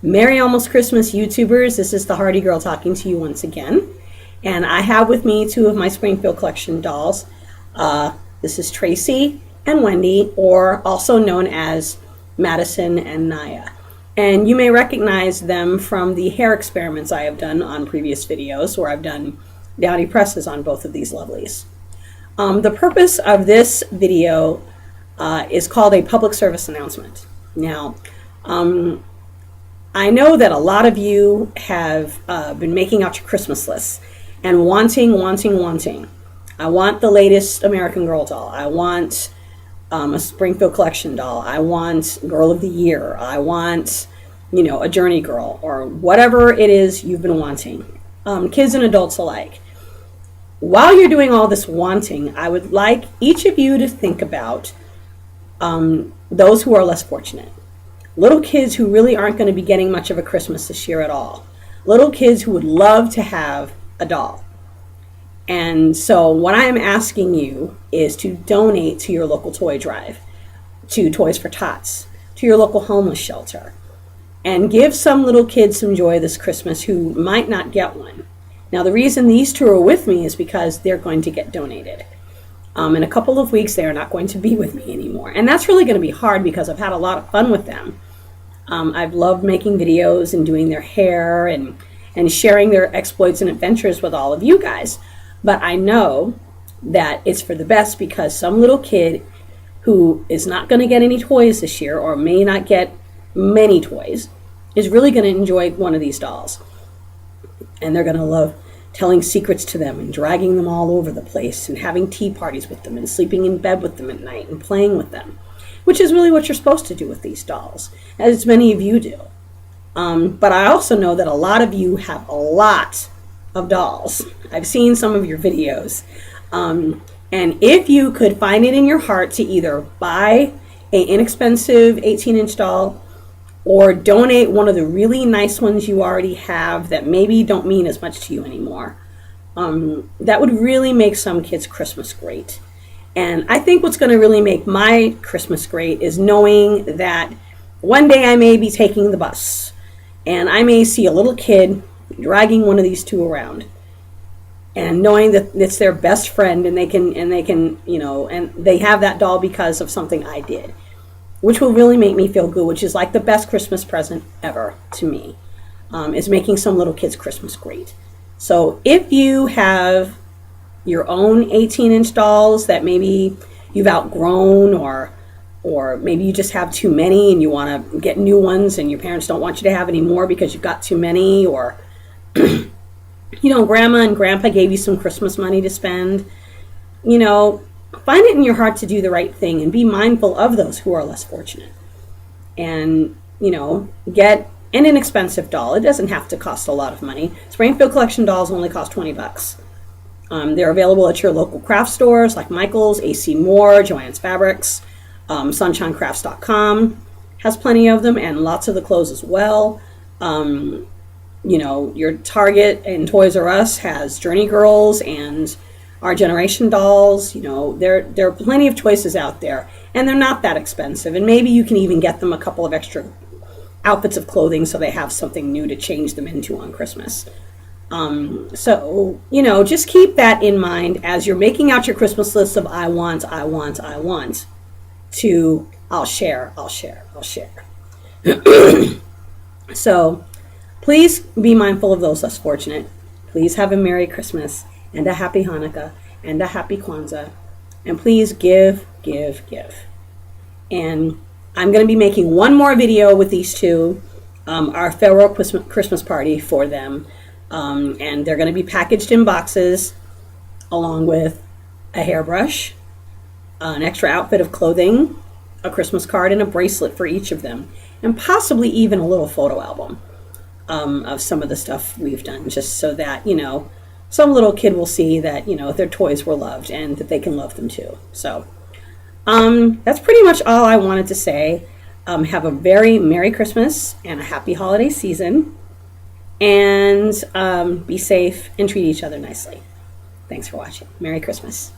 Merry Almost Christmas YouTubers. This is the Hardy Girl talking to you once again. And I have with me two of my Springfield collection dolls. This is Tracy and Wendy, or also known as Madison and Naya. And you may recognize them from the hair experiments I have done on previous videos, where I've done downy presses on both of these lovelies. The purpose of this video is called a public service announcement. Now, I know that a lot of you have been making out your Christmas lists and wanting. I want the latest American Girl doll. I want a Springfield collection doll. I want Girl of the Year. I want, a Journey Girl, or whatever it is you've been wanting, kids and adults alike. While you're doing all this wanting, I would like each of you to think about those who are less fortunate. Little kids who really aren't going to be getting much of a Christmas this year at all. Little kids who would love to have a doll. And so what I am asking you is to donate to your local toy drive, to Toys for Tots, to your local homeless shelter, and give some little kids some joy this Christmas who might not get one. Now, the reason these two are with me is because they're going to get donated. In a couple of weeks, they are not going to be with me anymore. And that's really going to be hard because I've had a lot of fun with them. I've loved making videos and doing their hair and sharing their exploits and adventures with all of you guys. But I know that it's for the best, because some little kid who is not going to get any toys this year, or may not get many toys, is really going to enjoy one of these dolls. And they're going to love telling secrets to them and dragging them all over the place and having tea parties with them and sleeping in bed with them at night and playing with them, which is really what you're supposed to do with these dolls, as many of you do. But I also know that a lot of you have a lot of dolls. I've seen some of your videos. And if you could find it in your heart to either buy an inexpensive 18-inch doll or donate one of the really nice ones you already have that maybe don't mean as much to you anymore, that would really make some kids' Christmas great. And I think what's going to really make my Christmas great is knowing that one day I may be taking the bus and I may see a little kid dragging one of these two around, and knowing that it's their best friend, and they can and they have that doll because of something I did, which will really make me feel good, which is like the best Christmas present ever to me, is making some little kid's Christmas great. So if you have your own 18-inch dolls that maybe you've outgrown, or maybe you just have too many and you want to get new ones and your parents don't want you to have any more because you've got too many, or grandma and grandpa gave you some Christmas money to spend, find it in your heart to do the right thing and be mindful of those who are less fortunate. And, get an inexpensive doll. It doesn't have to cost a lot of money. Springfield collection dolls only cost $20. They're available at your local craft stores like Michael's, AC Moore, Joann's Fabrics, sunshinecrafts.com has plenty of them, and lots of the clothes as well. Your Target and Toys R Us has Journey Girls and Our Generation dolls. There are plenty of choices out there, and they're not that expensive. And maybe you can even get them a couple of extra outfits of clothing so they have something new to change them into on Christmas. So, just keep that in mind as you're making out your Christmas list of I want, to I'll share. So please be mindful of those less fortunate. Please have a Merry Christmas and a Happy Hanukkah and a Happy Kwanzaa. And please give. And I'm going to be making one more video with these two, our farewell Christmas party for them. And they're going to be packaged in boxes along with a hairbrush, an extra outfit of clothing, a Christmas card, and a bracelet for each of them. And possibly even a little photo album of some of the stuff we've done, just so that, some little kid will see that, their toys were loved and that they can love them too. So that's pretty much all I wanted to say. Have a very Merry Christmas and a happy holiday season. And be safe and treat each other nicely. Thanks for watching. Merry Christmas.